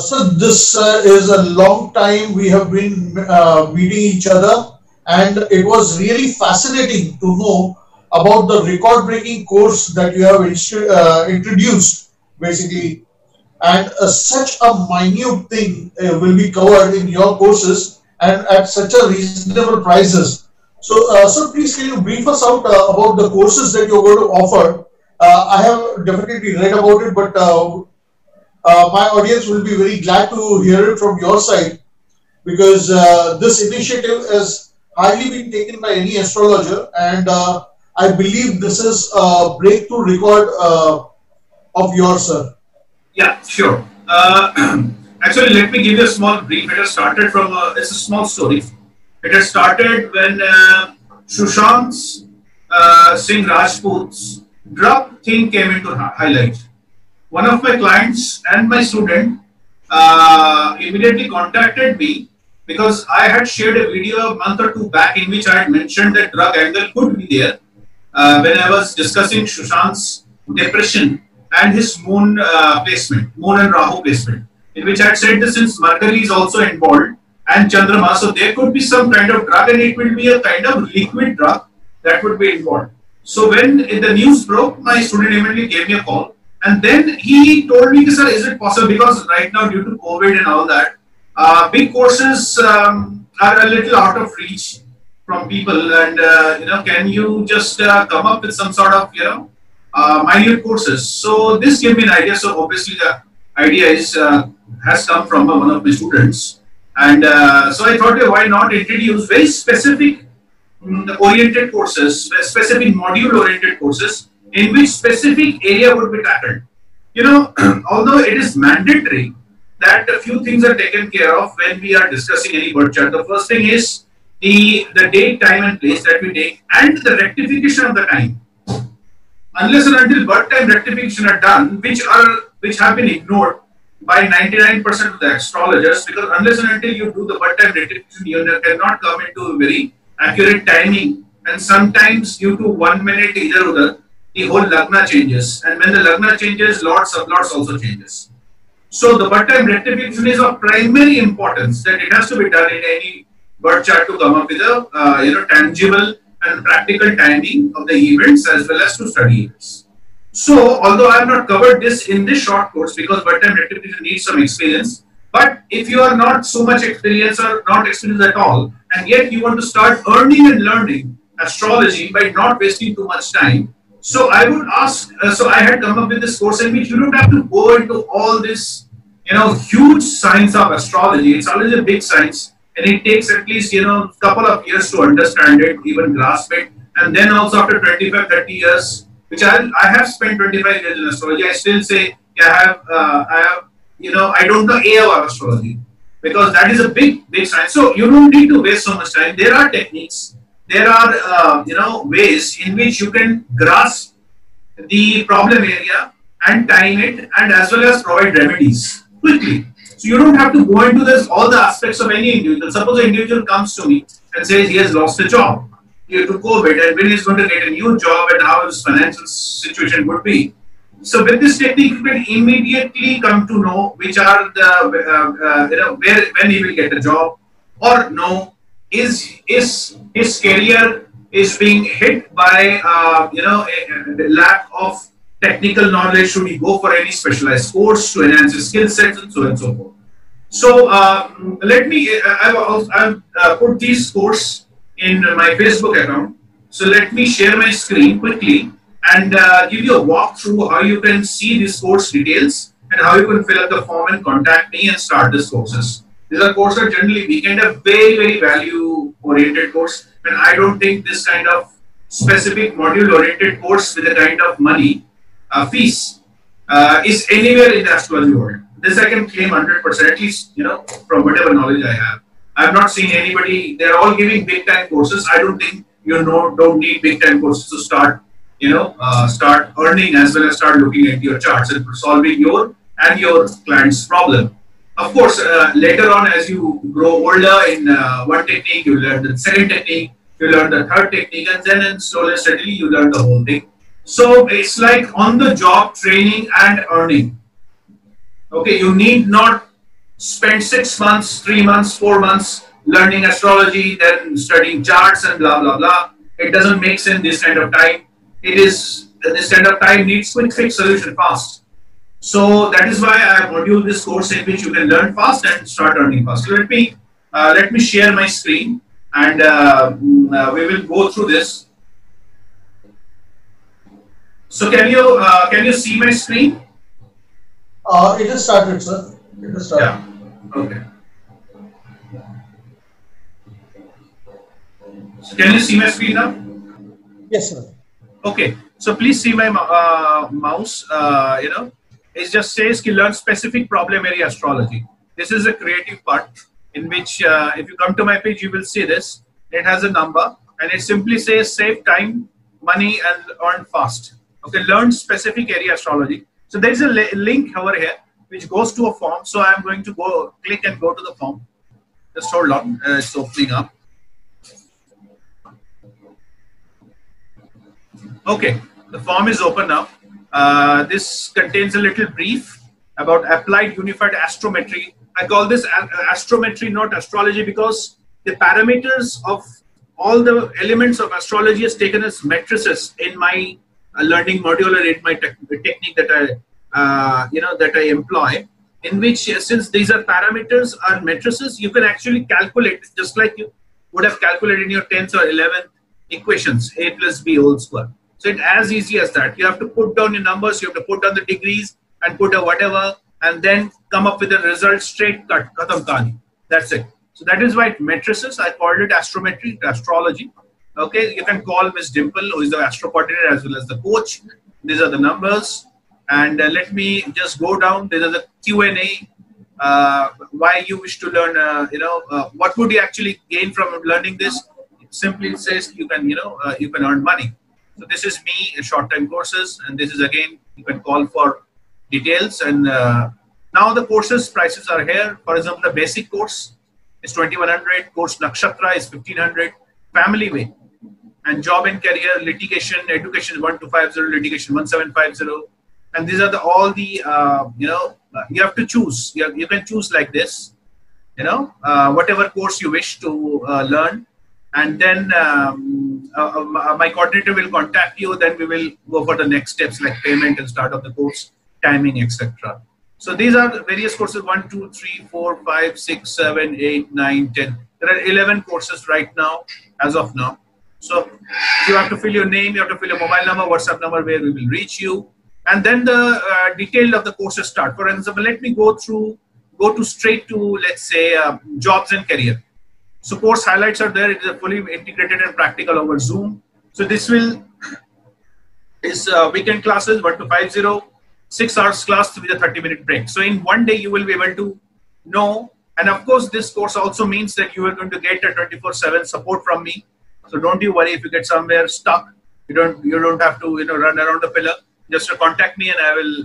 So this is a long time we have been meeting each other, and it was really fascinating to know about the record-breaking course that you have introduced, basically. And such a minute thing will be covered in your courses and at such a reasonable prices. So please can you brief us out about the courses that you're going to offer? I have definitely read about it, but my audience will be very glad to hear it from your side because this initiative has hardly been taken by any astrologer, and I believe this is a breakthrough record of yours, sir. Yeah, sure. Actually, let me give you a small brief. It has started from it's a small story. It has started when Sushant's Singh Rajput's drug thing came into highlight. One of my clients and my student immediately contacted me because I had shared a video a month or two back in which I had mentioned that drug angle could be there when I was discussing Sushant's depression and his moon placement, moon and Rahu placement, in which I had said that since Mercury is also involved and Chandrama, so there could be some kind of drug and it will be a kind of liquid drug that would be involved. So when the news broke, my student immediately gave me a call and then he told me, sir, is it possible, because right now due to COVID and all that, big courses are a little out of reach from people, and can you just come up with some sort of minute courses? So this gave me an idea. So obviously the idea is has come from one of my students, and so I thought, why not introduce very specific oriented courses, specific module oriented courses in which specific area would be tackled. Although it is mandatory that a few things are taken care of when we are discussing any birth chart. The first thing is the date, time and place that we take, and the rectification of the time. Unless and until birth time rectification are done, which have been ignored by 99% of the astrologers, because unless and until you do the birth time rectification, you cannot come into a very accurate timing, and sometimes due to 1 minute either other, the whole lagna changes, and when the lagna changes, lord sublords also changes. So the birth time rectification is of primary importance, that it has to be done in any birth chart to come up with a tangible and practical timing of the events as well as to study events. So although I have not covered this in this short course because birth time rectification needs some experience, but if you are not so much experienced or not experienced at all, and yet you want to start earning and learning astrology by not wasting too much time, so I would ask, so I had come up with this course in which you don't have to go into all this, huge science of astrology. It's always a big science, and it takes at least, couple of years to understand it, even grasp it. And then also after 25, 30 years, which I have spent 25 years in astrology, I still say, yeah, I don't know A of astrology, because that is a big science. So you don't need to waste so much time. There are techniques, there are, ways in which you can grasp the problem area and time it, and as well as provide remedies quickly. So you don't have to go into this all the aspects of any individual. Suppose an individual comes to me and says he has lost a job due to COVID, and when he's going to get a new job and how his financial situation would be. So with this technique, you can immediately come to know which are the when he will get a job, or no, is his career is being hit by a lack of technical knowledge. Should he go for any specialized course to enhance his skill sets and so on and so forth. So let me, I've put these course in my Facebook account. So let me share my screen quickly and give you a walkthrough how you can see these course details and how you can fill up the form and contact me and start these courses. These are courses generally weekend, a very, very value oriented course. And I don't think this kind of specific module oriented course with a kind of money fees is anywhere in the astrology world. This I can claim 100%, at least, from whatever knowledge I have. I have not seen anybody, they're all giving big time courses. I don't think don't need big time courses to start, start earning as well as start looking at your charts and solving your and your client's problem. Of course, later on as you grow older in one technique, you learn the second technique, you learn the third technique, and then slowly and steadily you learn the whole thing. So it's like on the job training and earning. Okay, you need not spend 6 months, 3 months, 4 months learning astrology, then studying charts and blah blah blah. It doesn't make sense this kind of time. It is this kind of time needs quick fix solution fast. So that is why I have modeled this course in which you can learn fast and start earning fast. So let me share my screen and we will go through this. So can you see my screen? It has started, sir. It has started. Yeah. Okay. So can you see my screen now? Yes, sir. Okay. So please see my mouse. It just says ki learn specific problem area astrology. This is a creative part in which if you come to my page, you will see this. It has a number and it simply says save time, money and earn fast. Okay, learn specific area astrology. So there is a link over here which goes to a form. So I am going to go click and go to the form. Just hold on, it's opening up. Okay, the form is open now. This contains a little brief about applied unified astrometry. I call this astrometry, not astrology, because the parameters of all the elements of astrology is taken as matrices in my learning module or in my technique that I employ. In which, since these are parameters or matrices, you can actually calculate just like you would have calculated in your 10th or 11th equations, a plus b whole square. So it's as easy as that. You have to put down your numbers, you have to put down the degrees and put a whatever and then come up with a result straight cut. Khatam kahani. That's it. So that is why matrices, I called it astrometry, astrology. Okay, you can call Miss Dimple, who is the astro coordinator as well as the coach. These are the numbers. And let me just go down. These are the Q&A. Why you wish to learn, what would you actually gain from learning this? It simply says you can, you can earn money. So this is me, short-time courses, and this is again, you can call for details. And now the courses prices are here. For example, the basic course is 2100, course Nakshatra is 1500, family way, and job and career, litigation, education 1250, litigation 1750. And these are all the, you have to choose. You can choose like this, whatever course you wish to learn. And then my coordinator will contact you. Then we will go for the next steps like payment and start of the course, timing, etc. So these are the various courses: 1, 2, 3, 4, 5, 6, 7, 8, 9, 10. There are 11 courses right now, as of now. So you have to fill your name, you have to fill your mobile number, WhatsApp number where we will reach you. And then the detail of the courses start. For example, let me go straight to, let's say, jobs and career. So course highlights are there. It is a fully integrated and practical over Zoom. So this is weekend classes 1 to 50, 6 hours class with a 30-minute break. So in one day you will be able to know. And of course, this course also means that you are going to get a 24/7 support from me. So don't you worry if you get somewhere stuck. You don't have to run around the pillar. Just contact me and I will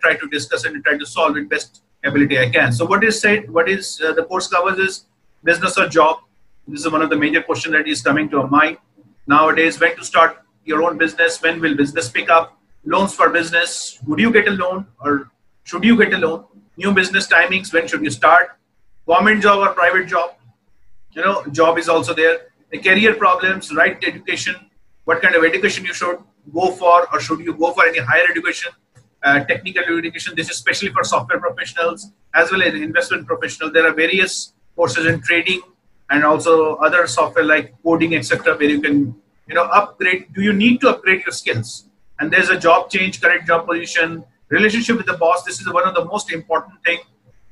try to discuss and try to solve it best ability I can. So what is the course covers is business or job. This is one of the major questions that is coming to our mind nowadays. When to start your own business? When will business pick up? Loans for business. Would you get a loan or should you get a loan? New business timings. When should you start? Government job or private job? Job is also there. The career problems, right to education. What kind of education you should go for, or should you go for any higher education? Technical education. This is especially for software professionals as well as investment professionals. There are various courses in trading and also other software like coding, etc., where you can, upgrade. Do you need to upgrade your skills? And there's a job change, current job position, relationship with the boss. This is one of the most important thing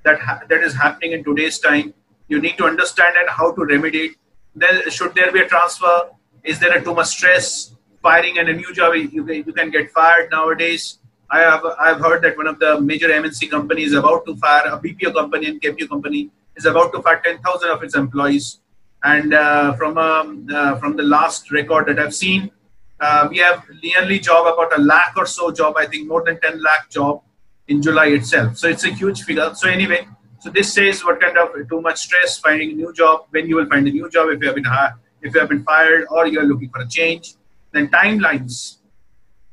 that is happening in today's time. You need to understand and how to remedy it. Should there be a transfer? Is there too much stress? Firing and a new job, you can get fired nowadays. I've heard that one of the major MNC companies is about to fire a BPO company and KPO company is about to fire 10,000 of its employees. And from the last record that I've seen, we have nearly job about 1 lakh or so job. I think more than 10 lakh job in July itself. So it's a huge figure. So anyway, so this says what kind of too much stress finding a new job, when you will find a new job, if you have been fired or you are looking for a change. Then timelines.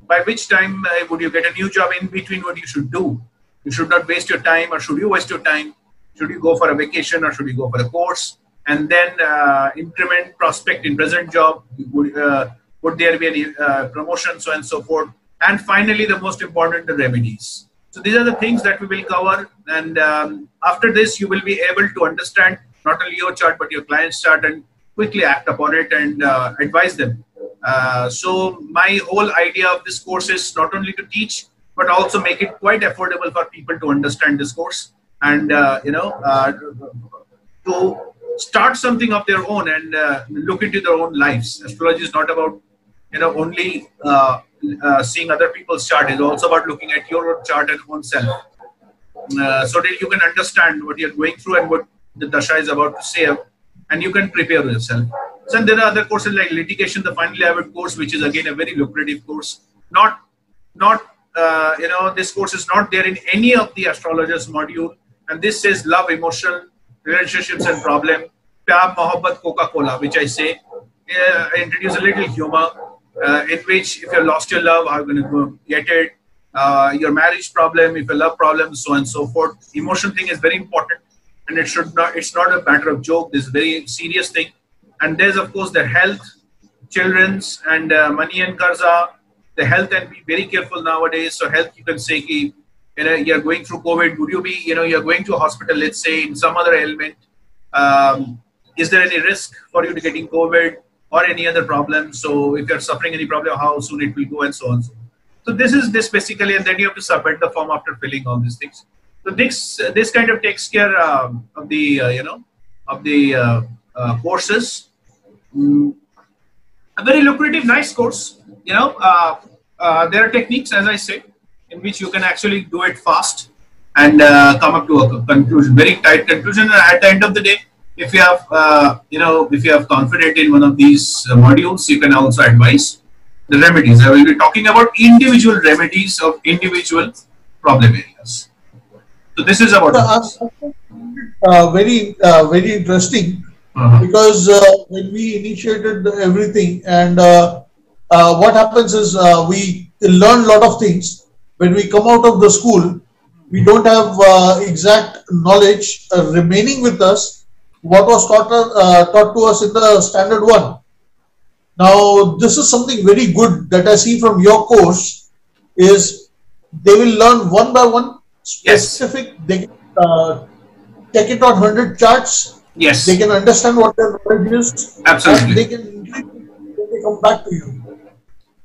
By which time would you get a new job? In between, what you should do? You should not waste your time, or should you waste your time? Should you go for a vacation or should you go for a course? And then increment, prospect in present job. Would there be any promotion, so on and so forth. And finally, the most important, the remedies. So these are the things that we will cover. And after this, you will be able to understand not only your chart, but your client's chart and quickly act upon it and advise them. So my whole idea of this course is not only to teach, but also make it quite affordable for people to understand this course and, to start something of their own and look into their own lives. Astrology is not about, only seeing other people's chart. It's also about looking at your own chart and own self, so that you can understand what you're going through and what the dasha is about to say, and you can prepare yourself. So and there are other courses like litigation, the finally avid course, which is again a very lucrative course. This course is not there in any of the astrologers module, and this says love, emotional relationships and problem, Pyar Mohabbat Coca-Cola, which I say introduce a little humor, in which if you lost your love, how are you going to go get it? Your marriage problem, if you love problems, so on and so forth. Emotion thing is very important, and it's not a matter of joke. This is a very serious thing. And there's of course the health, children's, and money and karza. The health, and be very careful nowadays. So health, you can say ki, you're going through COVID. Would you be, you're going to a hospital, let's say in some other ailment. Is there any risk for you to getting COVID or any other problem? So if you're suffering any problem, how soon it will go, and so on. So this is this basically, and then you have to submit the form after filling all these things. So this kind of takes care of the courses. A very lucrative, nice course. There are techniques, as I say, in which you can actually do it fast and come up to a conclusion, very tight conclusion. And at the end of the day, if you have, if you have confidence in one of these modules, you can also advise the remedies. I will be talking about individual remedies of individual problem areas. So this is about very interesting, because when we initiated everything, and what happens is we learn a lot of things. When we come out of the school, we don't have exact knowledge remaining with us what was taught to us in the standard one. Now, this is something very good that I see from your course, is they will learn one by one, specific. Yes. They can take it on 100 charts. Yes. They can understand what their knowledge is. Absolutely. And they can come back to you.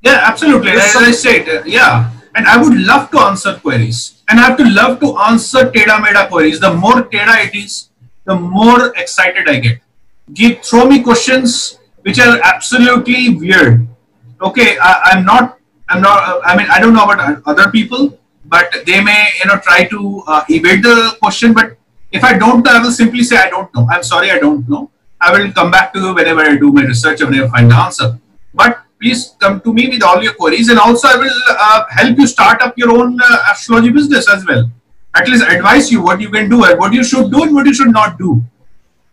Yeah, absolutely. As I said, yeah. And I would love to answer queries. And I have to love to answer Teda-Meda queries. The more Teda it is, the more excited I get. Throw me questions which are absolutely weird. Okay, I mean, I don't know about other people, but they may, try to evade the question. But if I don't know, I will simply say, I don't know. I'm sorry, I don't know. I will come back to you whenever I do my research and whenever I find the answer. But please come to me with all your queries, and also I will help you start up your own astrology business as well. At least advise you what you can do and what you should do and what you should not do.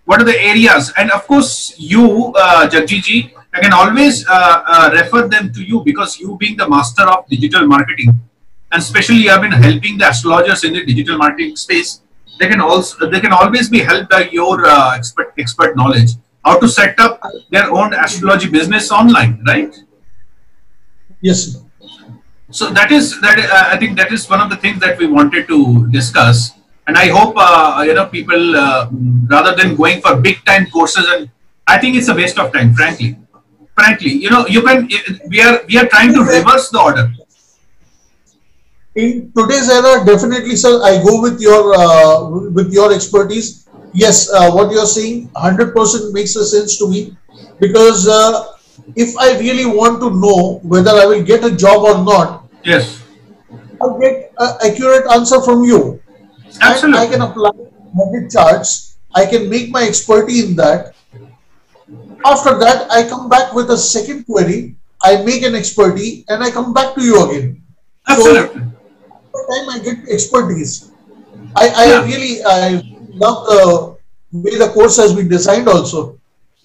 What are the areas? And of course, you, Jagjit, I can always refer them to you, because you being the master of digital marketing, and especially you have been helping the astrologers in the digital marketing space. They can always be helped by your expert knowledge, how to set up their own astrology business online, right? Yes. So I think that is one of the things that we wanted to discuss, and I hope people rather than going for big time courses, and I think it's a waste of time, frankly. We are trying to reverse the order. In today's era, definitely, sir, I go with your expertise. Yes, what you're saying 100% makes a sense to me, because if I really want to know whether I will get a job or not, yes, I'll get an accurate answer from you. Absolutely. And I can apply market charts. I can make my expertise in that. After that, I come back with a second query. I make an expertise, and I come back to you again. Absolutely. So, time I get expertise. I love the way the course has been designed also.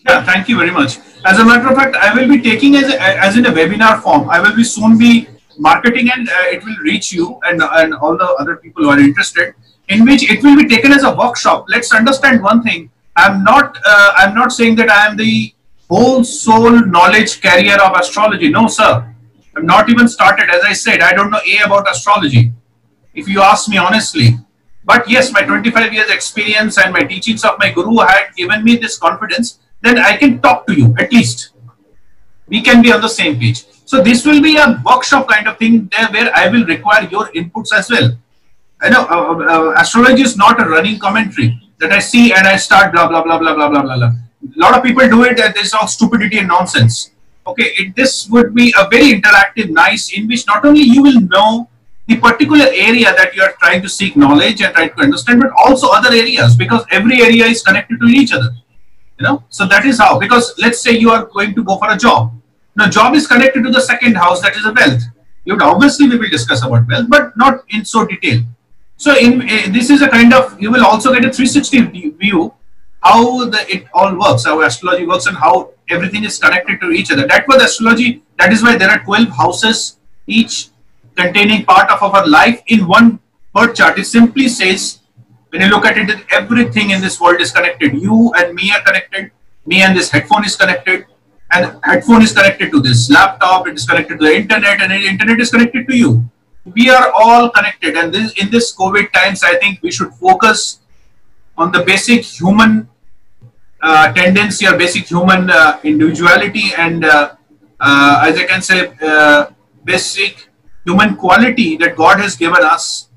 Yeah, thank you very much. As a matter of fact, I will be taking as in a webinar form. I will be soon be marketing, and it will reach you and all the other people who are interested in which it will be taken as a workshop. Let's understand one thing. I'm not saying that I am the whole soul knowledge carrier of astrology. No, sir. I'm not even started. As I said, I don't know A about astrology, if you ask me honestly. But yes, my 25 years experience and my teachings of my guru had given me this confidence. Then I can talk to you, at least. We can be on the same page. So this will be a workshop kind of thing there where I will require your inputs as well. I know astrology is not a running commentary that I see and I start blah, blah, blah, blah, blah, blah, blah, blah. A lot of people do it and there's all stupidity and nonsense. Okay, this would be a very interactive, nice, in which not only you will know the particular area that you are trying to seek knowledge and try to understand, but also other areas, because every area is connected to each other. You know, so that is how, because let's say you are going to go for a job. Now, job is connected to the second house, that is a wealth. You would obviously we will discuss about wealth, but not in so detail. So this is a kind of, you will also get a 360 view how it all works, how astrology works and how everything is connected to each other. That was astrology. That is why there are 12 houses, each containing part of our life in one birth chart. It simply says, when you look at it, everything in this world is connected. You and me are connected. Me and this headphone is connected. And headphone is connected to this laptop. It is connected to the internet, and the internet is connected to you. We are all connected. And in this COVID times, I think we should focus on the basic human tendency or basic human individuality and as I can say basic human quality that God has given us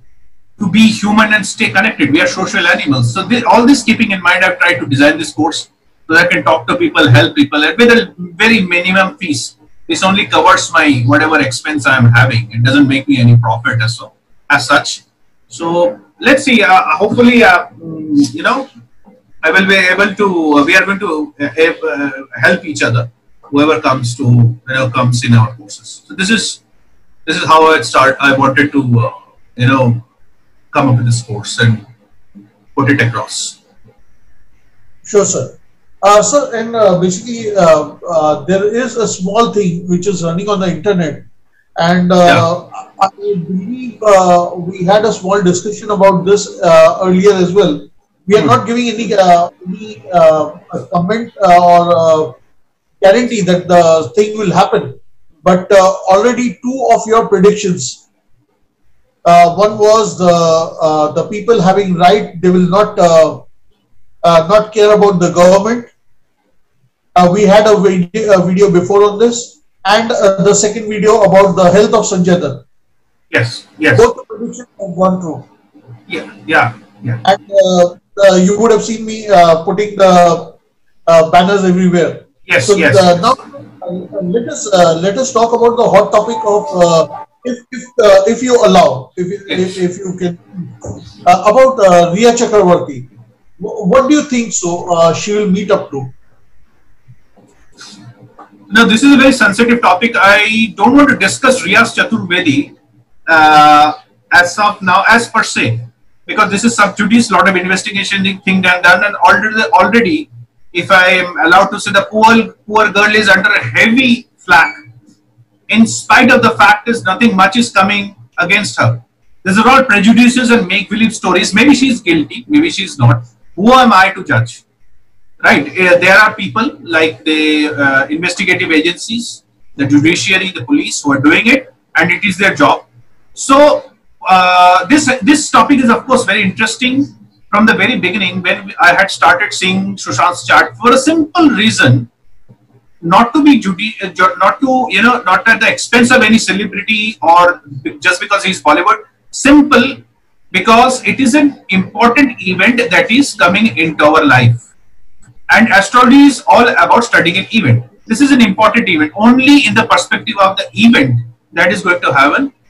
to be human and stay connected. We are social animals. So all this keeping in mind, I've tried to design this course so that I can talk to people, help people and with a very minimum fees. This only covers my whatever expense I am having. It doesn't make me any profit as such. So let's see, hopefully, you know, I will be able to, we are going to help each other, whoever comes to, you know, comes in our courses. So this is how I wanted to, you know, come up with this course and put it across. Sure, sir. Sir, and basically, there is a small thing which is running on the internet, and I believe we had a small discussion about this earlier as well. We are not giving any comment or guarantee that the thing will happen, but already two of your predictions. One was the people having right; they will not not care about the government. We had a video before on this, and the second video about the health of Sanjay Dutt. Yes, yes. Both the predictions have gone through. Yeah, yeah, yeah. And you would have seen me putting the banners everywhere. Yes, so yes. Now let us talk about the hot topic of if you allow, if you can, about Riya Chakravarthi. What do you think? So she will meet up to. Now, this is a very sensitive topic. I don't want to discuss Riya's Chaturvedi as of now, as per se, because this is sub judice, lot of investigation thing done, and already, if I am allowed to say, the poor girl is under a heavy flack. In spite of the fact is nothing much is coming against her. These are all prejudices and make-believe stories. Maybe she is guilty, maybe she is not. Who am I to judge? Right? There are people like the investigative agencies, the judiciary, the police who are doing it, and it is their job. So this topic is of course very interesting from the very beginning when I had started seeing Sushant's chart for a simple reason, not to be not at the expense of any celebrity or just because he's Bollywood. Simple, because it is an important event that is coming into our life. And astrology is all about studying an event. This is an important event only in the perspective of the event that is going to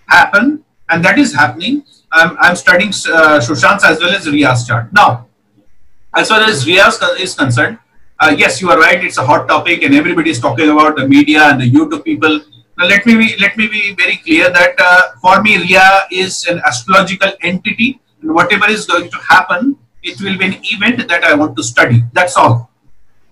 happen, and that is happening. I'm studying Sushant's as well as Riya's chart. Now, as far as Riya's is concerned, yes, you are right. It's a hot topic, and everybody is talking about the media and the YouTube people. Now, let me be very clear that for me, Riya is an astrological entity, and whatever is going to happen, it will be an event that I want to study. That's all.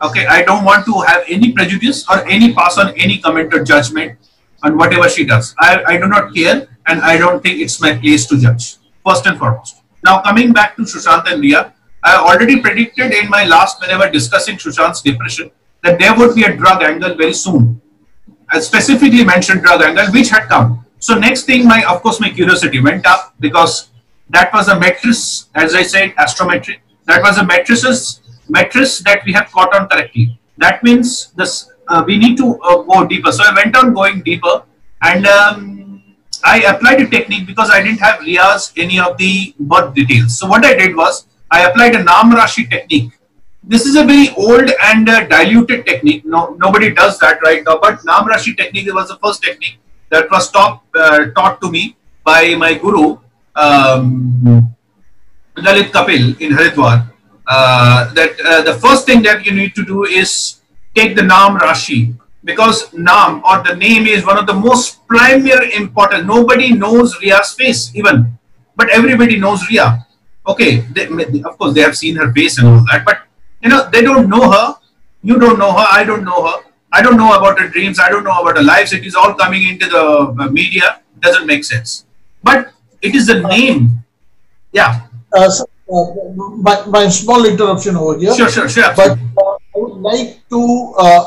Okay, I don't want to have any prejudice or any pass on any comment or judgment on whatever she does. I do not care, and I don't think it's my place to judge, first and foremost. Now coming back to Sushant and Riya, I already predicted in my last, whenever discussing Sushant's depression, that there would be a drug angle very soon. I specifically mentioned drug angle, which had come. So next thing, of course, my curiosity went up, because that was a mattress, as I said, astrometry. That was a mattress that we have caught on correctly. That means this we need to go deeper. So I went on going deeper, and I applied a technique because I didn't have Riya's any of the birth details. So what I did was I applied a Naam Rashi technique. This is a very old and diluted technique. Nobody does that right now. But Naam Rashi technique was the first technique that was taught to me by my guru, Lalit Kapil in Haridwar. The first thing that you need to do is take the Naam Rashi, because Naam, or the name, is one of the most primary important. Nobody knows Riya's face even, but everybody knows Riya. Okay, of course they have seen her face and all that, but they don't know her. You don't know her. I don't know her. I don't know about her dreams. I don't know about her lives. It is all coming into the media. Doesn't make sense. But it is the name. Yeah. So, my small interruption over here. Sure. But I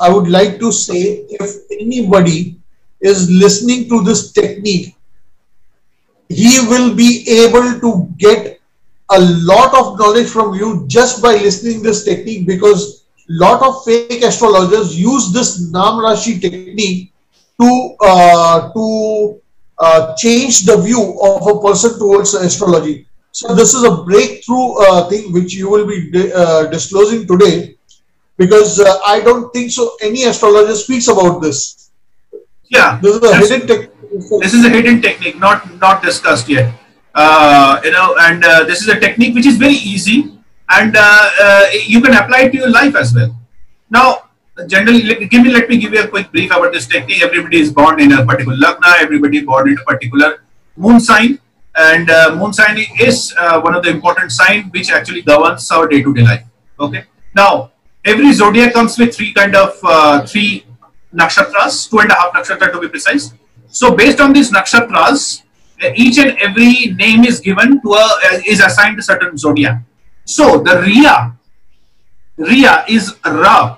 would like to say, if anybody is listening to this technique, he will be able to get a lot of knowledge from you just by listening this technique, because lot of fake astrologers use this Naam Rashi technique to change the view of a person towards astrology. So this is a breakthrough thing which you will be disclosing today, because I don't think so any astrologer speaks about this. Yeah, this is a hidden technique. This is a hidden technique, not discussed yet. And this is a technique which is very easy, and you can apply it to your life as well. Now, generally, let me give you a quick brief about this technique. Everybody is born in a particular lagna. Everybody is born in a particular moon sign, and moon sign is one of the important signs which actually governs our day-to-day life. Okay. Now, every zodiac comes with three nakshatras, 2.5 nakshatra to be precise. So, based on these nakshatras, each and every name is given to is assigned to certain zodiac. So the Riya is Ra.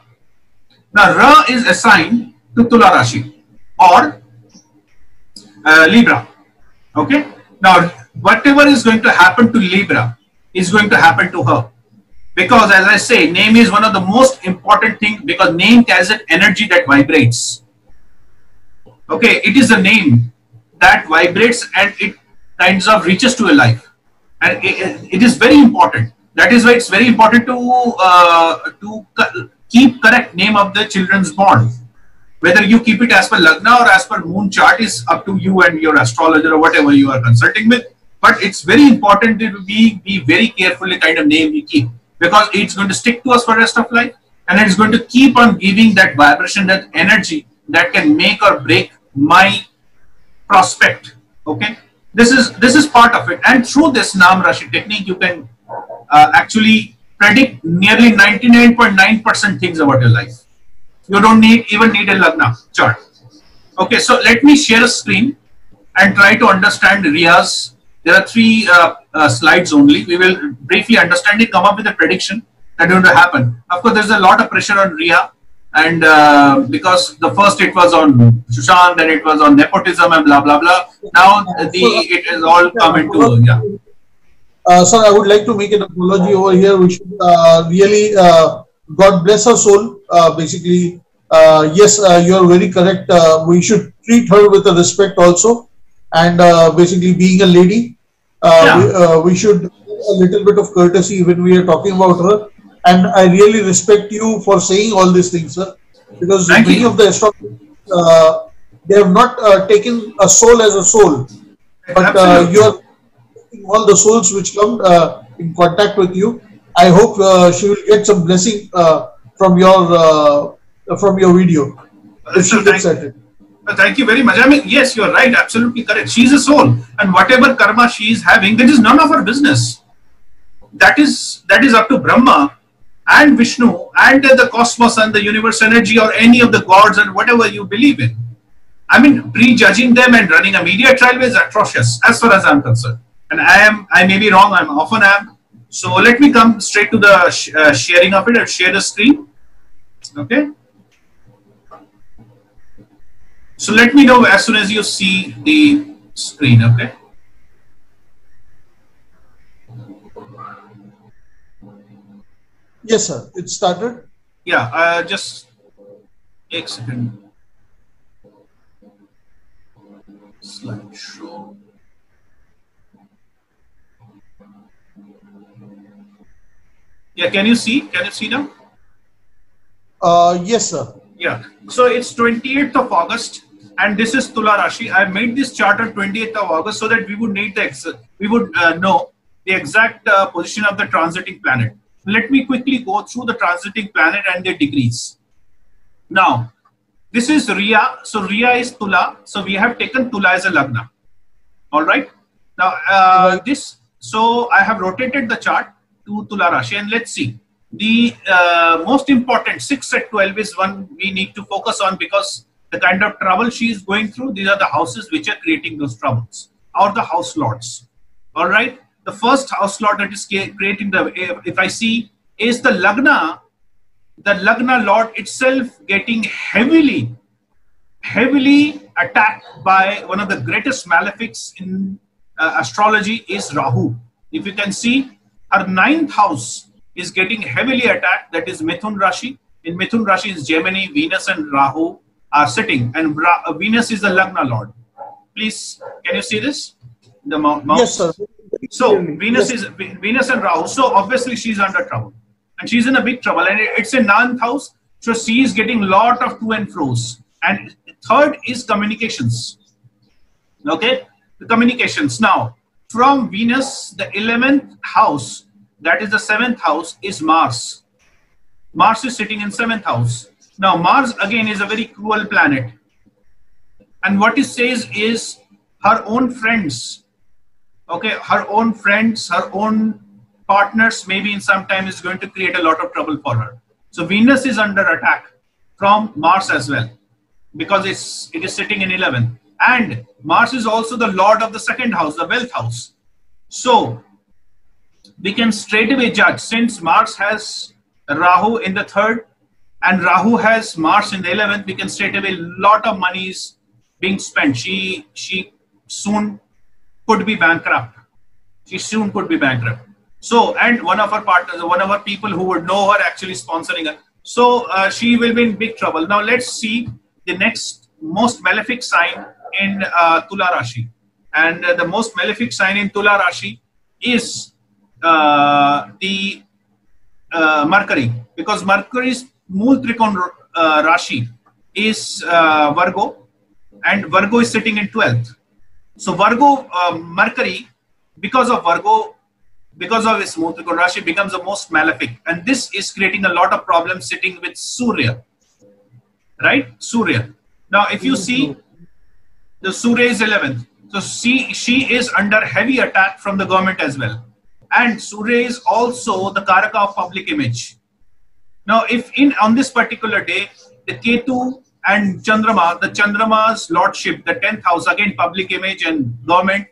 Now Ra is assigned to Tula Rashi or Libra. Okay. Now whatever is going to happen to Libra is going to happen to her, because, as I say, name is one of the most important things, because name carries an energy that vibrates. Okay, it is a name that vibrates and it kinds of reaches to your life, and it is very important. That is why it's very important to keep correct name of the children's born. Whether you keep it as per lagna or as per moon chart is up to you and your astrologer or whatever you are consulting with. But it's very important to be very careful the kind of name you keep, because it's going to stick to us for the rest of life, and it's going to keep on giving that vibration, that energy that can make or break my prospect. Okay, this is part of it, and through this Naam Rashi technique, you can actually predict nearly 99.9% things about your life. You don't even need a lagna chart. Okay, so let me share a screen and try to understand Riya's. There are three slides only. We will briefly understand it, come up with a prediction that is going to happen. Of course, there's a lot of pressure on Riya, and because the first it was on Sushant, then it was on nepotism and blah blah blah. Now it is all come into Sir, I would like to make an apology over here. We should really, God bless her soul. Basically, yes, you are very correct. We should treat her with a respect also, and basically, being a lady, we should have a little bit of courtesy when we are talking about her. And I really respect you for saying all these things, sir, because many of the astrologers, they have not taken a soul as a soul, but you are all the souls which come in contact with you. I hope she will get some blessing from your video if she gets at it. Thank you very much. I mean, yes, you are right. Absolutely correct. She is a soul, and whatever karma she is having, that is none of her business. That is up to Brahma and Vishnu and the cosmos and the universe energy, or any of the gods and whatever you believe in. I mean, prejudging them and running a media trial is atrocious as far as I'm concerned. and I may be wrong. I'm often am. So let me come straight to the sharing of it. I'll share the screen. Okay. So let me know as soon as you see the screen. Okay. Yes, sir. It started. Yeah. Just take a second. Slideshow. Yeah, can you see? Can you see now? Yes, sir. Yeah. So it's 28th of August, and this is Tula Rashi. I made this chart on 28th of August so that we would need know the exact position of the transiting planet. Let me quickly go through the transiting planet and their degrees. Now, this is Riya. So Riya is Tula. So we have taken Tula as a Lagna. All right. Now So I have rotated the chart to Tula Rashi, and let's see. The most important 6 at 12 is one we need to focus on, because the kind of trouble she is going through, these are the houses which are creating those troubles, or the house lords. All right. The first house lord that is creating the, if I see, is the Lagna lord itself getting heavily attacked by one of the greatest malefics in astrology, is Rahu. If you can see, her 9th house is getting heavily attacked. That is Mithun Rashi. In Mithun Rashi is Gemini, Venus and Rahu are sitting, and Venus is the Lagna lord. Please, can you see this? The mouse. Yes, sir. So Venus and Rahu. So obviously she's under trouble, and she's in a big trouble, and it's a 9th house. So she is getting lot of to and fro's. And 3rd is communications. Okay, the communications. Now from Venus, the 11th house, that is the 7th house, is Mars. Mars is sitting in 7th house. Now Mars again is a very cruel planet, and what it says is her own friends, okay, her own friends, her own partners, maybe in some time is going to create a lot of trouble for her. So Venus is under attack from Mars as well, because it is sitting in 11th, and Mars is also the lord of the 2nd house, the wealth house. So we can straight away judge, since Mars has Rahu in the 3rd and Rahu has Mars in the 11th, we can straight away lot of money is being spent. She soon could be bankrupt. She soon could be bankrupt. So, and one of her partners, one of her people who would know her actually sponsoring her. So she will be in big trouble. Now let's see the next most malefic sign in Tula Rashi. And the most malefic sign in Tula Rashi is the Mercury, because Mercury's Mool Trikon Rashi is Virgo, and Virgo is sitting in 12th. So Virgo, Mercury, because of its Mool Trikon Rashi, becomes the most malefic, and this is creating a lot of problems sitting with Surya, right? Surya. Now if you see, the Surya is 11th, so she is under heavy attack from the government as well. And Surya is also the Karaka of public image. Now, if on this particular day, the Ketu and Chandrama, the Chandrama's lordship, the 10th house, again public image and government.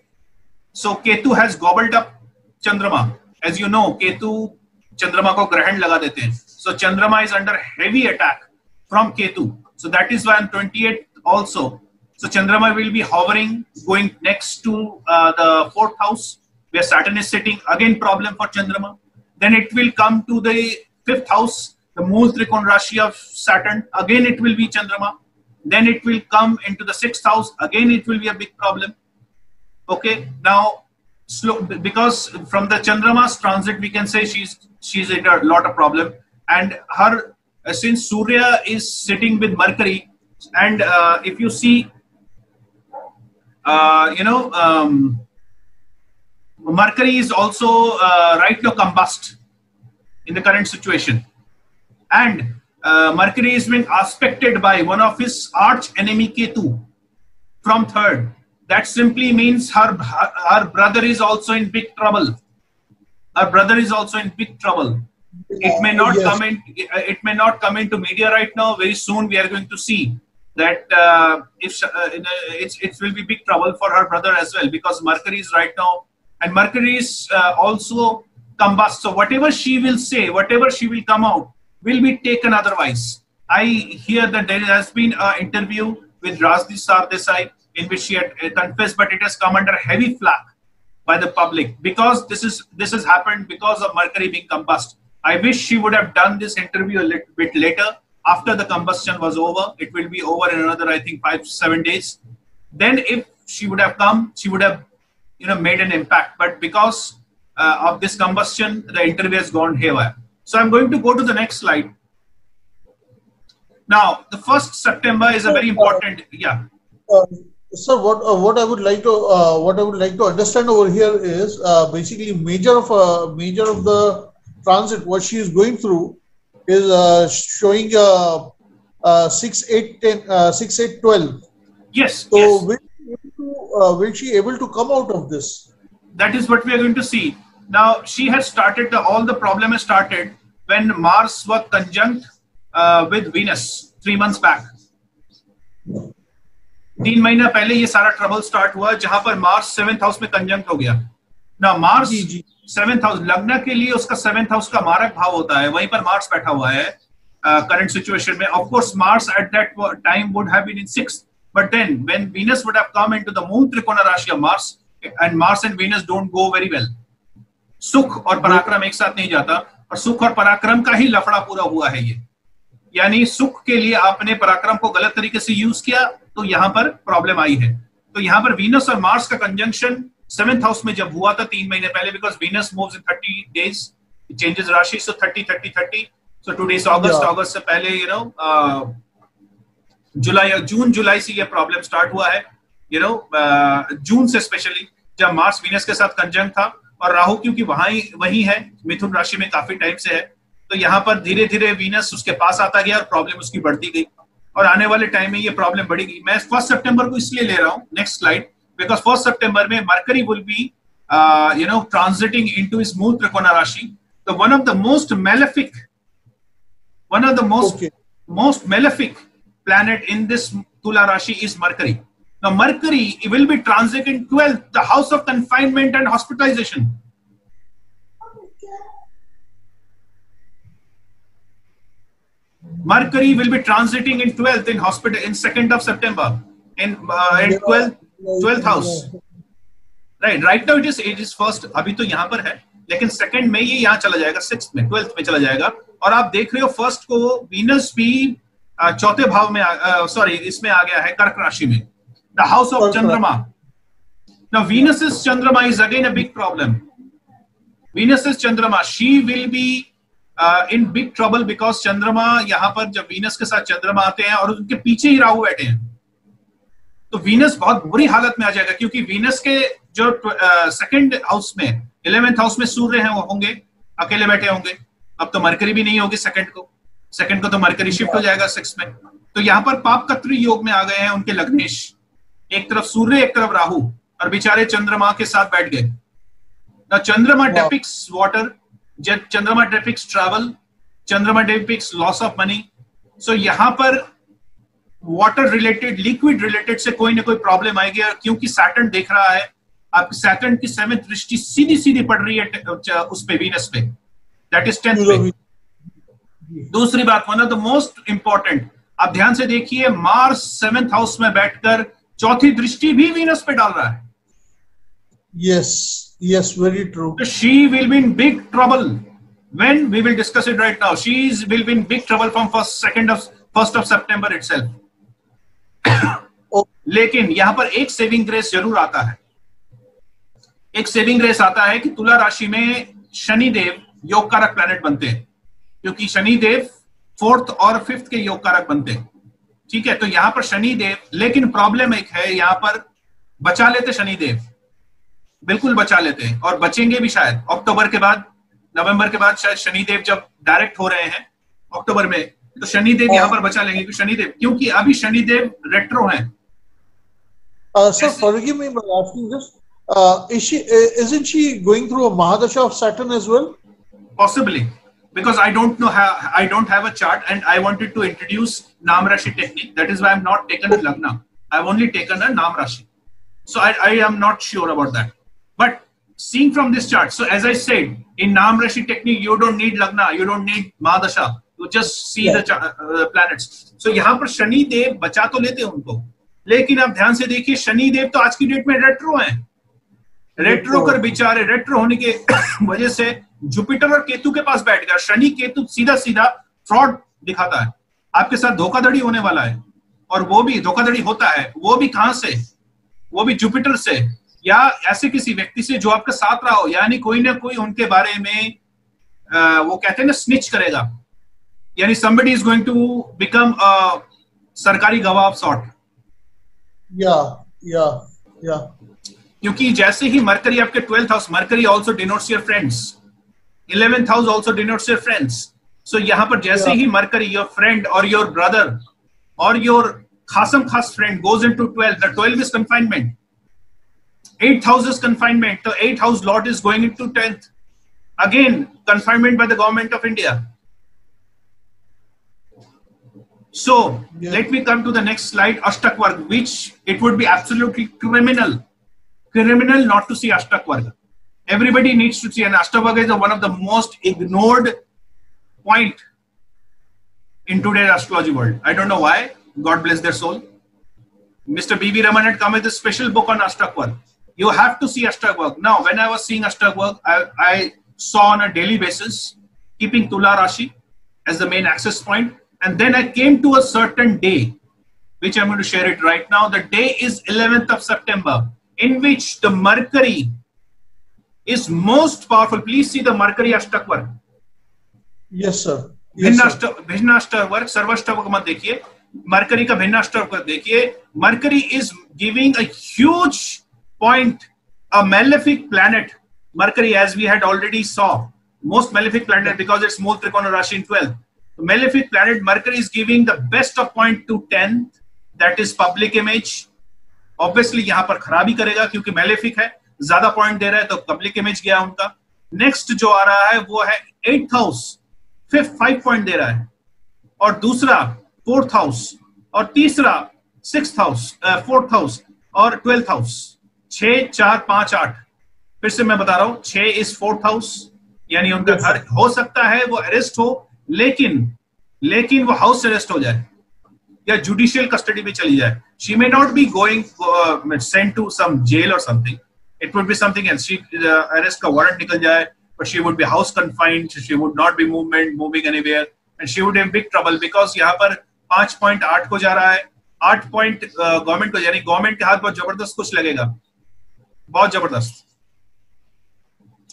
So Ketu has gobbled up Chandrama. As you know, Ketu Chandrama ko grahan laga dete hain. So Chandrama is under heavy attack from Ketu. So that is why on 28th also. So Chandrama will be hovering, going next to the 4th house, where Saturn is sitting, again problem for Chandrama. Then it will come to the 5th house, the Mool Trikon Rashi of Saturn, again it will be Chandrama. Then it will come into the 6th house, again it will be a big problem. Okay, now because from the Chandrama's transit we can say she's in a lot of problem, and her since Surya is sitting with Mercury, and if you see, Mercury is also right to combust in the current situation, and Mercury is being aspected by one of his arch enemy Ketu from 3rd. That simply means her brother is also in big trouble. Her brother is also in big trouble. It may not come in. It may not come into media right now. Very soon we are going to see that it will be big trouble for her brother as well, because Mercury is right now and Mercury is also combust. So whatever she will say, whatever she will come out, will be taken otherwise. I hear that there has been an interview with Rajdeep Sardesai in which she had confessed, but it has come under heavy flack by the public because this has happened because of Mercury being combust. I wish she would have done this interview a little bit later after the combustion was over. It will be over in another, I think, 5-7 days. Then if she would have come, she would have, made an impact. But because of this combustion, the interview has gone haywire. So I'm going to go to the next slide. Now, the 1st September is a very important, yeah. Sir, what I would like to understand over here is basically major of the transit what she is going through is showing 6, 8, 10, 6, 8, 12. Yes. So yes. Will she able to come out of this? That is what we are going to see. Now, she has started, all the problem has started when Mars was conjunct with Venus 3 months back. 3 महीना पहले ये सारा trouble start हुआ जहां पर Mars 7th house में conjunct हो गया ना मार्स 7th हाउस लग्न के लिए उसका 7th हाउस का मारक भाव होता है वहीं पर मार्स बैठा हुआ है करंट सिचुएशन में of course Mars at that time would have been in 6th but then when Venus would have come into the moon त्रिकोण राशि of Mars and Venus don't go very well सुख और पराक्रम एक साथ नहीं जाता और सुख और पराक्रम का ही लफड़ा पूरा हुआ है ये यानी सुख के लिए आपने पराक्रम को गलत तरीके से यूज किया तो यहां पर प्रॉब्लम आई है तो यहां पर वीनस और मार्स का कंजंक्शन 7th हाउस में जब हुआ था 3 महीने पहले because Venus moves in 30 days changes राशि सो 30 सो टुडे इज अगस्त से पहले जुलाई से ये प्रॉब्लम स्टार्ट हुआ है जून से स्पेशली जब मार्स वीनस के साथ कंजंक्ट था और राहु क्योंकि वही है मिथुन राशि में काफी टाइम से है तो यहाँ पर धीरे धीरे वीनस उसके पास आता गया और प्रॉब्लम उसकी बढ़ती गई और आने वाले टाइम में ये प्रॉब्लम बढ़ेगी मैं 1st सितंबर को इसलिए ले रहा हूँ नेक्स्ट स्लाइड बिकॉज 1st सितंबर में mercury will be transiting into his मूल त्रिकोण राशि तो one of the most malefic planet in this Tula Rashi is Mercury. Now Mercury will be transiting 12th, the house of confinement and hospitalization. Mercury will be transiting in 12th in hospital in 2nd of September in 12th house. Right now it is first. अभी तो यहाँ पर है, लेकिन second में ये यहाँ चला जाएगा 6th में 12th में चला जाएगा और आप देख रहे हो first को Venus भी चौथे भाव में इसमें आ गया है कर्क राशि में द हाउस ऑफ चंद्रमा नाउ वीनस इज चंद्रमा is again a big problem Venus is चंद्रमा she will be in big trouble because चंद्रमा यहां पर जब वीनस के साथ चंद्रमा आते हैं और उनके पीछे ही राहु बैठे हैं तो वीनस बहुत बुरी हालत में आ जाएगा क्योंकि वीनस के जो 2nd हाउस में 11th हाउस में सूर्य हैं वो होंगे अकेले बैठे होंगे अब तो मरकरी भी नहीं होगी सेकंड को तो मरकरी शिफ्ट हो जाएगा 6th में तो यहाँ पर पाप कत्री योग में आ गए हैं उनके लग्नेश एक तरफ सूर्य एक तरफ राहु और बेचारे चंद्रमा के साथ बैठ गए चंद्रमा डिपिक्ट्स वाटर चंद्रमा डिपिक्ट्स ट्रैवल चंद्रमा depicts loss of money so यहाँ पर वाटर रिलेटेड लिक्विड रिलेटेड से कोई ना कोई प्रॉब्लम आएगी क्योंकि सैटर्न देख रहा है आपकी सैटर्न की 7th दृष्टि सीधी पड़ रही है उस पे वीनस पे दैट इज 10th पे दूसरी बात one of the most important आप ध्यान से देखिए मार्स 7th हाउस में बैठकर चौथी दृष्टि भी वीनस पे डाल रहा है yes very true so she will be in big trouble when we will discuss it right now she will be in big trouble from 1st of September itself लेकिन यहां पर एक सेविंग ग्रेस जरूर आता है एक सेविंग ग्रेस आता है कि तुला राशि में शनि देव योग कारक प्लैनेट बनते हैं क्योंकि शनि देव 4th और 5th के योग कारक बनते हैं ठीक है तो यहां पर शनि देव लेकिन प्रॉब्लम एक है यहां पर बचा लेते शनि देव बिल्कुल बचा लेते हैं और बचेंगे भी शायद अक्टूबर के बाद नवंबर के बाद शायद शनि देव जब डायरेक्ट हो रहे हैं अक्टूबर में तो शनि देव यहां पर बचा लेंगे शनि देव क्योंकि अभी शनि देव रेट्रो हैं sir forgive me by asking this isn't she going through a mahadasha of Saturn as well possibly because I don't know how I don't have a chart and I wanted to introduce Naam Rashi technique that is why I have not taken a Lagna I have only taken a Naam Rashi so I am not sure about that but seeing from this chart, so as I said, in Nam Rashi technique, you don't need Lagna, you don't need Mahadasha, you just see the planets. So यहाँ पर शनि देव बचा तो लेते हैं उनको, लेकिन आप ध्यान से देखिए शनि देव तो आज की डेट में रेट्रो हैं, रेट्रो कर बेचारे, रेट्रो होने के वजह से जुपिटर और केतु के पास बैठ गया। शनि केतु सीधा सीधा फ्रॉड दिखाता है, आपके साथ धोखाधड़ी होने वाला है, और वो भी धोखाधड़ी होता है, वो भी कहां से, वो भी जुपिटर से, या ऐसे किसी व्यक्ति से जो आपके साथ रहा हो, यानी कोई ना कोई उनके बारे में वो कहते हैं ना स्निच करेगा, यानी somebody is going to become a सरकारी गवाह ऑफ सॉर्ट। या क्योंकि जैसे ही मरकरी आपके 12th house, Mercury also denotes your friends, 11th house also denotes your friends. So यहाँ पर जैसे ही मरकरी योर फ्रेंड और योर ब्रदर और योर खासम खास friend goes into 12, the 12 is confinement, 8th house is confinement, the 8th house lord is going into 10th, again confinement by the government of India. So let me come to the next slide, Ashtak Varg, which it would be absolutely criminal not to see Ashtak Varg. Everybody needs to see, and Ashtak Varg is one of the most ignored point in today's astrology world. I don't know why. God bless their soul. Mr. B.V. Raman had come with a special book on Ashtak Varg. You have to see Ashtak Varg. Now, when I was seeing Ashtak Varg, I saw on a daily basis, keeping Tula Rashi as the main access point. And then I came to a certain day, which I'm going to share it right now. The day is 11th of September, in which the Mercury is most powerful. Please see the Mercury Ashtak Varg. Yes, sir. भिन्नाष्टक वर्ग, सर्वाष्टक वर्ग मत देखिए, mercury का भिन्नाष्टक वर्ग देखिए। Mercury is giving a huge point, a malefic planet. Mercury, as we had already saw, most malefic planet because it's Mool Trikona Rashi in 12th. The malefic planet Mercury is giving the best of point to 10th, that is public image. Obviously यहाँ पर खराबी करेगा क्योंकि malefic है, ज्यादा point दे रहा है तो public image गया उनका। नेक्स्ट जो आ रहा है वो है 8th हाउस, 5 पॉइंट दे रहा है, और दूसरा 4th हाउस, और तीसरा 6th हाउस, 4th हाउस और 12th हाउस। 6, 4, 5, 8। फिर से मैं बता रहा हूं, 6 इज 4th हाउस, यानी उनका घर हो सकता है वो अरेस्ट हो, लेकिन वो हाउस अरेस्ट हो जाए या जुडिशियल कस्टडी में चली जाए। She may not be going sent to some jail or something, it would be something else. She arrest का वारंट निकल जाए, but she would be house confined, she would not be moving anywhere, and she would have big trouble because यहाँ पर 5.8 को जा रहा है, 8 point government को, यानी गवर्नमेंट के हाथ बहुत जबरदस्त कुछ लगेगा, बहुत जबरदस्त।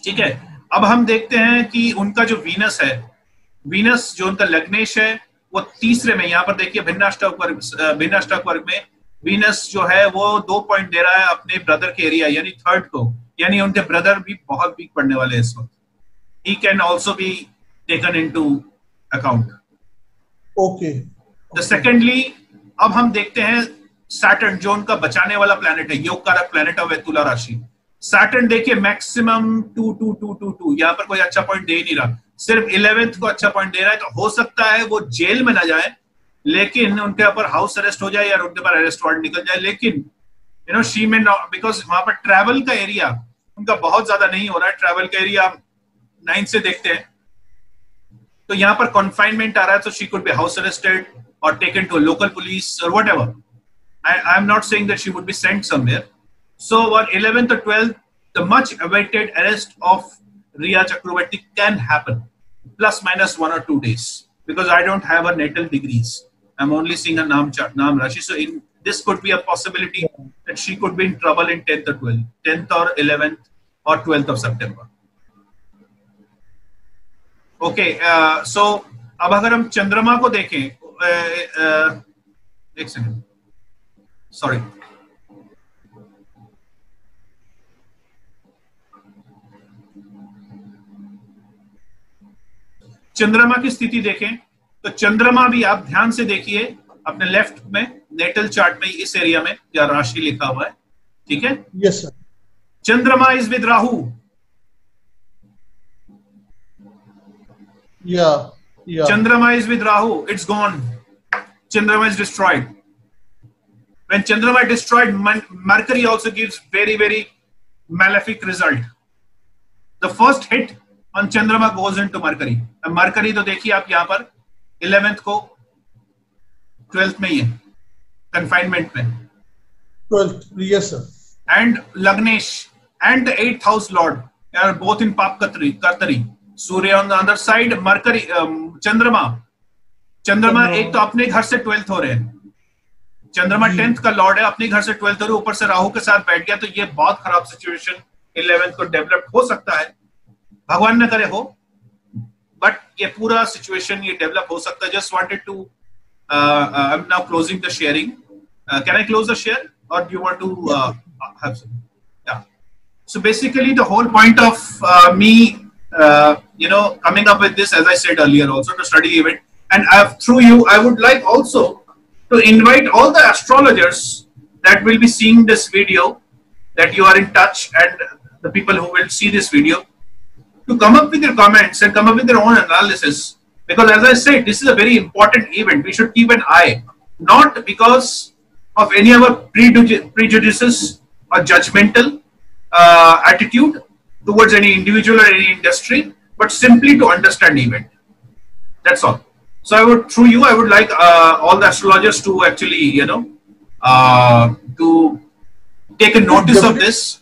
ठीक है, अब हम देखते हैं कि उनका जो वीनस है, वीनस जो उनका लग्नेश है वो तीसरे में, यहाँ पर देखिए भिन्नाष्टक वर्ग में वीनस जो है वो 2 पॉइंट दे रहा है अपने ब्रदर के एरिया, यानी 3rd को, यानी उनके ब्रदर भी बहुत वीक पड़ने वाले हैं इस वक्त। He can also be taken into account. Okay. The secondly, अब हम देखते हैं सैटर्न जो उनका बचाने वाला प्लैनेट है, योग कारक प्लैनेट है तुला राशि। सैटर्न देखिए मैक्सिमम 2 यहाँ पर कोई अच्छा पॉइंट दे ही नहीं रहा, सिर्फ 11th को अच्छा पॉइंट दे रहा है। तो हो सकता है वो जेल में ना जाए, लेकिन उनके ऊपर हाउस अरेस्ट हो जाए या उनके ऊपर अरेस्ट वारंट निकल जाए, लेकिन शी में बिकॉज वहां पर ट्रैवल का एरिया उनका बहुत ज्यादा नहीं हो रहा है। ट्रैवल का एरिया 9 से देखते हैं तो यहाँ पर कॉन्फाइनमेंट आ रहा है, तो she could be house arrested और टेकन टू लोकल पुलिस और whatever. I am not saying that she would be sent somewhere. So on 11th or 12th, the much awaited arrest of Riya Chakravarthi can happen, plus minus 1 or 2 days, because I don't have her natal degrees. I'm only seeing a Naam Rashi. So this could be a possibility that she could be in trouble in 10th or 12th, 10th or 11th or 12th of September. Okay, so अब अगर हम चंद्रमा को देखें, एक second, sorry, चंद्रमा की स्थिति देखें तो चंद्रमा भी आप ध्यान से देखिए अपने लेफ्ट में नेटल चार्ट में, इस एरिया में या राशि लिखा हुआ है, ठीक है? Yes sir. चंद्रमा is with Rahu. Yeah. Chandrama is with Rahu. It's gone. Chandrama is destroyed. When Chandrama is destroyed, Mercury also gives very, very malefic result. the first hit on Chandrama goes into Mercury. And Mercury तो देखिए आप यहाँ पर 11th को 12th में ही है, confinement में. 12th, yes sir. And Lagnesh and the 8th house lord are both in Pap Kartari. Surya on the other side, Mercury, Chandrama एक तो अपने घर से 12th हो रहे हैं. चंद्रमा 10th का लॉर्ड है, अपने घर से 12th और ऊपर से राहु के साथ बैठ गया, तो ये बहुत खराब सिचुएशन 11th को डेवलप हो सकता है. भगवान न करे हो, बट ये पूरा सिचुएशन ये डेवलप हो सकता है. Just wanted to I am now closing the sharing. Can I close the share or do you want to have some? Yeah, so basically the whole point of me coming up with this, as I said earlier, also to study event, and through you I would like also to invite all the astrologers that will be seeing this video, that you are in touch, and the people who will see this video, to come up with your comments and come up with their own analysis, because as I said, this is a very important event. We should keep an eye, not because of any of our prejudices or judgmental attitude towards any individual or any industry, but simply to understand event. That's all. So I would, through you, I would like all the astrologers to actually, to take a notice of this.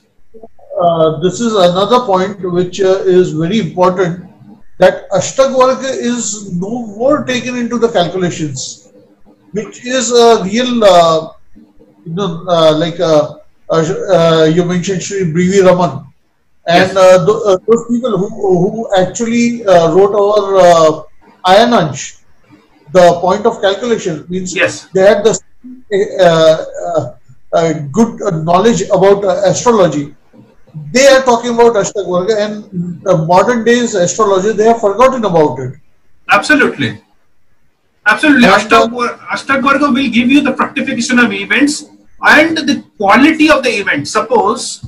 This is another point which is very important, that Ashtak Varga is no more taken into the calculations, which is a real, you mentioned Sri B.V. Raman, and yes. Those people who actually wrote our Ayanansh, the point of calculation, means yes. They had the good knowledge about astrology. They are talking about Ashtak Varga, and modern days astrology, they have forgotten about it. Absolutely. Absolutely. Ashtak Varga will give you the fructification of events and the quality of the event. Suppose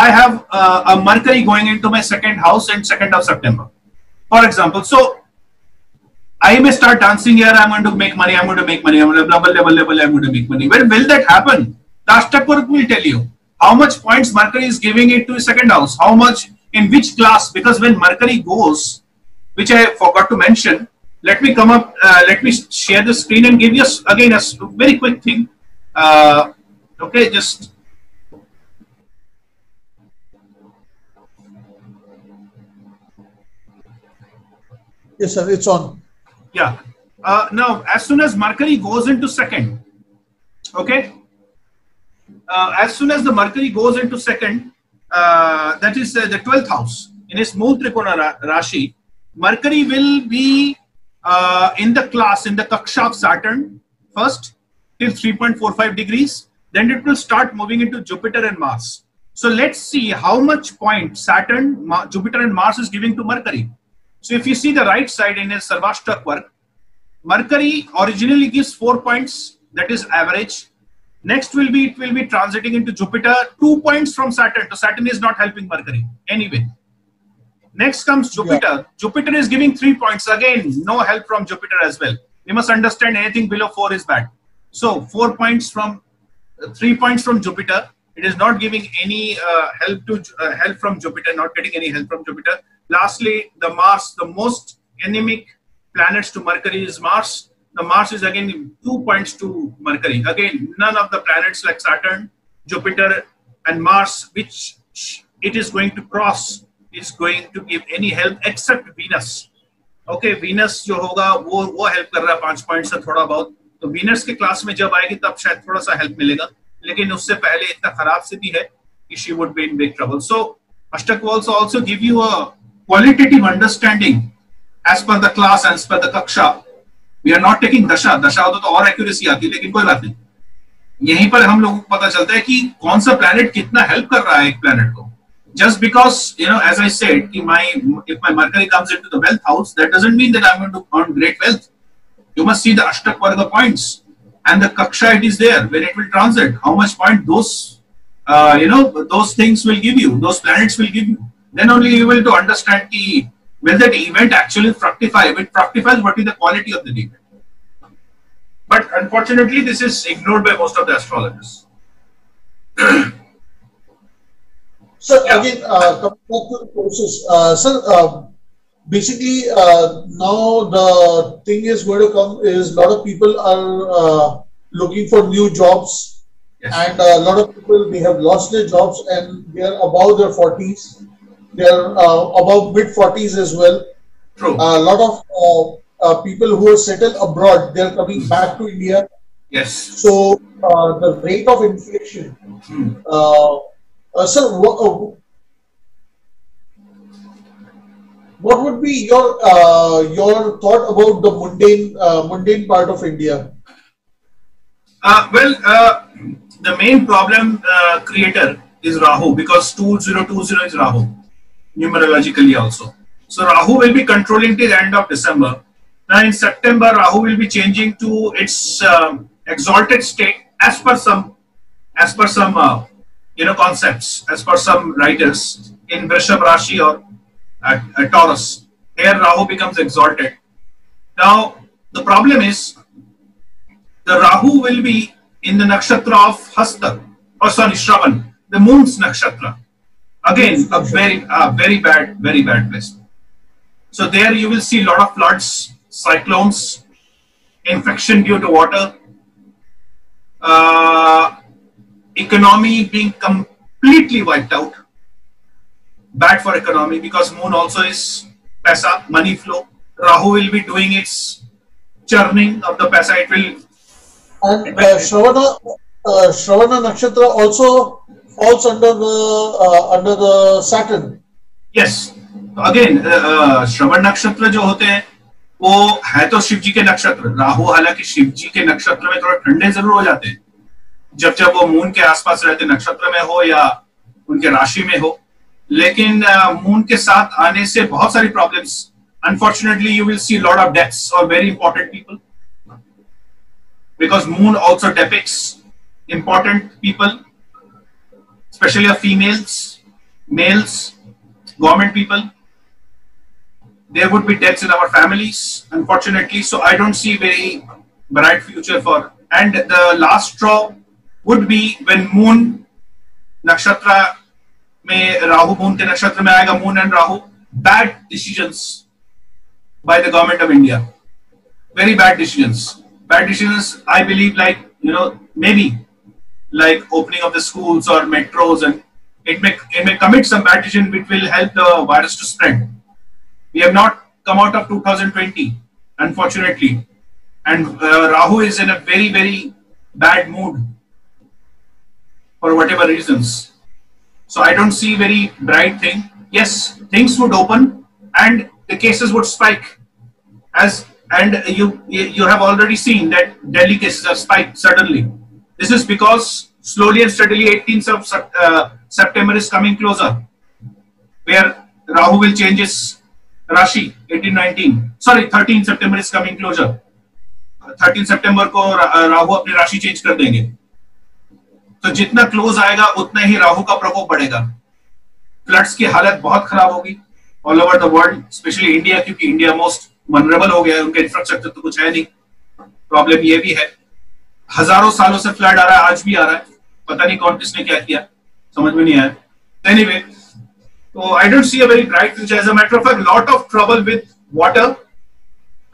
I have a Mercury going into my second house in 2nd of September, for example. So I may start dancing here. I'm going to make money. I'm going to make money. I'm going to blah, I'm going to make money. When will that happen? The Ashtak Varga will tell you how much points Mercury is giving it to his second house, how much in which class. Because when Mercury goes, which I forgot to mention, let me come up. Let me share the screen and give you again a very quick thing. Okay, just. Yes, sir, it's on. Yeah. Now, as soon as Mercury goes into second, okay, as soon as the Mercury goes into second, that is the 12th house in his Mool Trikona Rashi, Mercury will be in the class, in the Kaksha of Saturn first till 3.45 degrees. Then it will start moving into Jupiter and Mars. So let's see how much point Saturn, Jupiter and Mars is giving to Mercury. So if you see the right side in his Sarvashtak work, Mercury originally gives 4 points, that is average. Next will be, it will be transiting into Jupiter, 2 points from Saturn. So Saturn is not helping Mercury anyway. Next comes Jupiter. Yeah. Jupiter is giving 3 points. Again, no help from Jupiter as well. We must understand anything below 4 is bad. So 4 points from, 3 points from Jupiter. It is not giving any help from Jupiter, not getting any help from Jupiter. Lastly, the Mars, the most anemic planets to Mercury is Mars. The Mars is again 2 points to Mercury. Again, none of the planets like Saturn, Jupiter and Mars, which it is going to cross, is going to give any help except Venus. Okay, Venus जो होगा वो help कर रहा है 5 points से थोड़ा बहुत. तो Venus के क्लास में जब आएगी तब शायद थोड़ा सा help मिलेगा. लेकिन उससे पहले इतना खराब स्थिति है कि she would be in big trouble. So Ashtak will also give you a qualitative understanding as per the class, as per the kaksha. We are not taking dasha. Dasha होता तो और accuracy आती, लेकिन कोई बात नहीं. यहीं पर हम लोगों को पता चलता है कि कौन सा planet कितना help कर रहा है एक planet को. Just because, you know, as I said, if my Mercury comes into the wealth house, that doesn't mean that I'm going to earn great wealth. You must see the Ashtak Varga points and the kaksha it is there when it will transit. How much point those, those things will give you, those planets will give you. Then only you will to understand whether that event actually fructify. If it fructifies, what is the quality of the event? But unfortunately, this is ignored by most of the astrologers. So Yeah. again, coming back to the courses, sir, basically now the thing is going to come is a lot of people are looking for new jobs, Yes. and a lot of people, they have lost their jobs and they are above their 40s, they are above mid 40s as well. True. A lot of people who are settled abroad, they are coming back to India. Yes. So the rate of inflation, Hmm. uh, sir, what would be your thought about the mundane part of India? Well, the main problem creator is Rahu, because 2020 is Rahu, numerologically also. So Rahu will be controlling till the end of December. Now in September, Rahu will be changing to its exalted state as per some concepts, as per some writers in Vrishab Rashi or Taurus. Here Rahu becomes exalted. Now the problem is the Rahu will be in the nakshatra of Hasta, or sorry, Shravan, the moon's nakshatra. Again, a very bad place. So there you will see a lot of floods, cyclones, infection due to water, uh, economy being completely wiped out. Bad for economy because moon also is paisa, money flow. Rahu will be doing its churning of the paisa. And Will Shravana Nakshatra also falls under the Saturn. yes. Again Shravana नक्षत्र जो होते हैं वो है तो शिव जी के नक्षत्र। राहु हालांकि शिव जी के नक्षत्र में थोड़ा ठंडे जरूर हो जाते हैं जब जब वो मून के आसपास रहते, नक्षत्र में हो या उनके राशि में हो, लेकिन मून के साथ आने से बहुत सारी problems, unfortunately you will see lot of deaths और very important people, because moon also depicts important people, especially of females, males, government people. There would be deaths in our families, unfortunately. So I don't see very bright future for. And the last straw would be when moon nakshatra mein Rahu, moon ke nakshatra mein aayega moon and Rahu, bad decisions by the government of India. Very bad decisions. Bad decisions, I believe, like, maybe like opening of the schools or metros, and it may commit some bad decision which will help the virus to spread. We have not come out of 2020, unfortunately, and Rahu is in a very, very bad mood for whatever reasons. So I don't see very bright thing. Yes, things would open and the cases would spike, and you have already seen that Delhi cases have spiked suddenly. This is because slowly and steadily 18th of September is coming closer, where Rahu will change its Rashi. 18-19, sorry, 13th September is coming closer. 13 September को राहु अपनी राशि change कर देंगे, तो जितना close आएगा उतना ही राहु का प्रकोप बढ़ेगा। फ्लड्स की हालत बहुत खराब होगी all over the world, specially India, क्योंकि इंडिया मोस्ट वनरेबल हो गया है, उनका इंफ्रास्ट्रक्चर तो कुछ है नहीं। प्रॉब्लम ये भी है, हजारों सालों से फ्लड आ रहा है, आज भी आ रहा है, पता नहीं कौन किसने क्या किया, समझ में नहीं आया। Anyway, so I don't see a very bright future. As a matter of fact, lot of trouble with water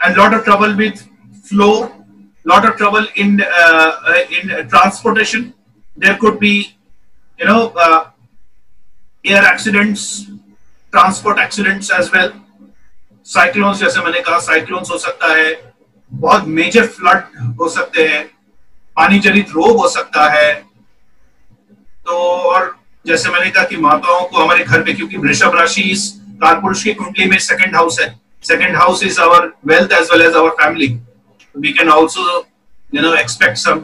and lot of trouble with flow, lot of trouble in transportation. There could be, air accidents, transport accidents as well. Cyclones, जैसे मैंने कहा, cyclones हो सकता है, बहुत major flood हो सकते हैं, पानी जनित रोग हो सकता है। तो और जैसे मैंने कहा कि माताओं को हमारे घर पे, क्योंकि वृषभ राशि इस कारपुरुष की कुंडली में सेकंड हाउस है, second house is our wealth as well as our family, we can also expect some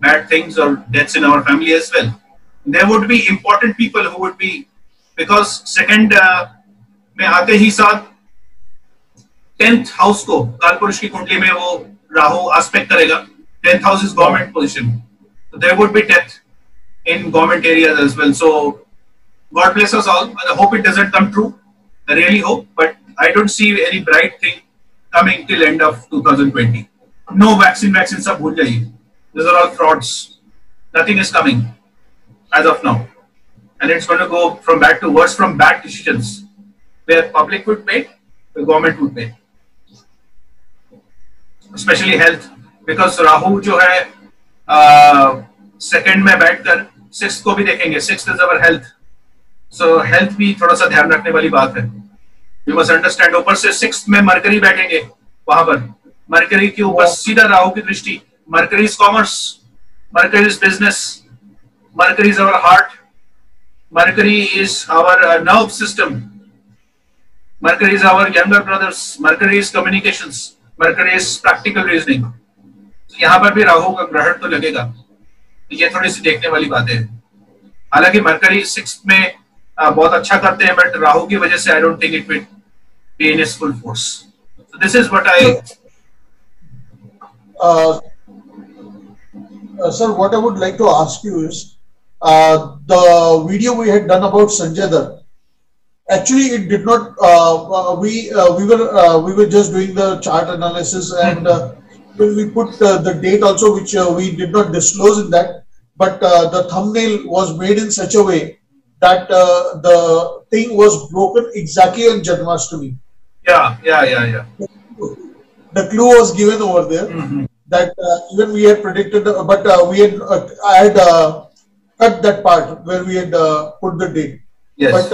bad things और deaths in our family as well. There would be important people who would be, because second में आते ही साथ 10th house को कारपुरुष की कुंडली में वो Rahu aspect करेगा। 10th house is government position, so there would be death in government areas as well. So God bless us all. I hope it doesn't come true. I really hope, but I don't see any bright thing coming till end of 2020. No vaccine sab bhul jaiye. These are all frauds. Nothing is coming as of now. and it's going to go from bad to worse from bad decisions where public would pay, the government would pay, especially health, because Rahu जो है second में बैठकर sixth को भी देखेंगे. Sixth is our health, so health भी थोड़ा सा ध्यान रखने वाली बात है. You must understand. ऊपर से sixth में मरकरी बैठेंगे, वहां पर मरकरी के ऊपर सीधा राहु की दृष्टि. Mercury is commerce, Mercury is business, Mercury is our heart, Mercury is our nerve system, Mercury is our younger brothers, Mercury is communications, Mercury is practical reasoning. यहाँ पर भी राहु का ग्रहण तो लगेगा. ये थोड़ी सी देखने वाली बातें हैं. हालांकि मरकरी सिक्स्थ में बहुत अच्छा करते हैं, बट राहु की वजह से I don't think it will be in its full force. So this is what I sir, what I would like to ask you is the video we had done about Sanjay Dutt. Actually, it did not. We were just doing the chart analysis, and we put the date also, which we did not disclose in that. But the thumbnail was made in such a way that the thing was broken exactly on Janmashtami. Yeah. The clue was given over there. That even we had predicted, but we had I had cut that part where we had put the date. Yes. But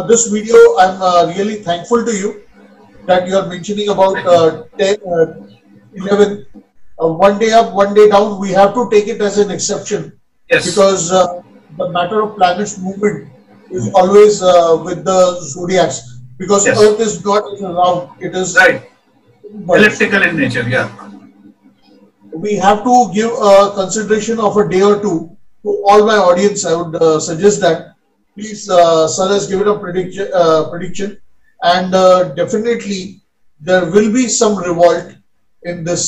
this video, I'm really thankful to you that you are mentioning about 11. One day up, one day down. We have to take it as an exception. Yes. Because the matter of planets movement is always with the zodiacs. Because yes. Earth is not round; it is right. Elliptical in nature. Yeah. We have to give a consideration of a day or two to all my audience. I would suggest that please, sir has given a prediction, and definitely there will be some revolt in this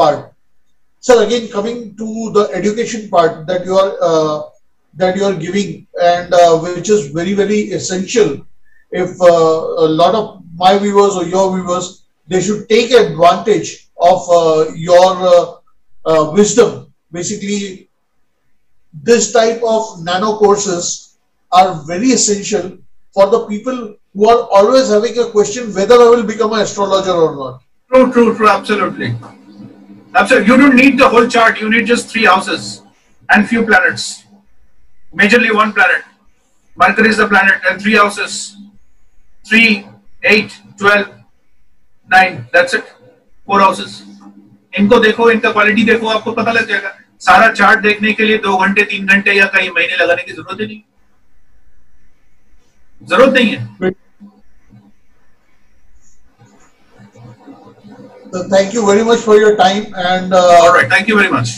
part. Sir, again coming to the education part that you are giving, and which is very, very essential. If a lot of my viewers or your viewers, they should take advantage of your wisdom. Basically, this type of nano courses are very essential for the people who are always having a question whether I will become an astrologer or not. True, absolutely. You don't need the whole chart. You need just 3 houses and few planets. Majorly one planet. Mercury is the planet, and 3 houses. 3, 8, 12, 9. That's it. 4 houses. इनको देखो, इनका quality देखो, आपको पता लग जाएगा. सारा chart देखने के लिए 2 घंटे 3 घंटे या कई महीने लगाने की जरूरत ही नहीं है. So thank you very much for your time, and all right, thank you very much.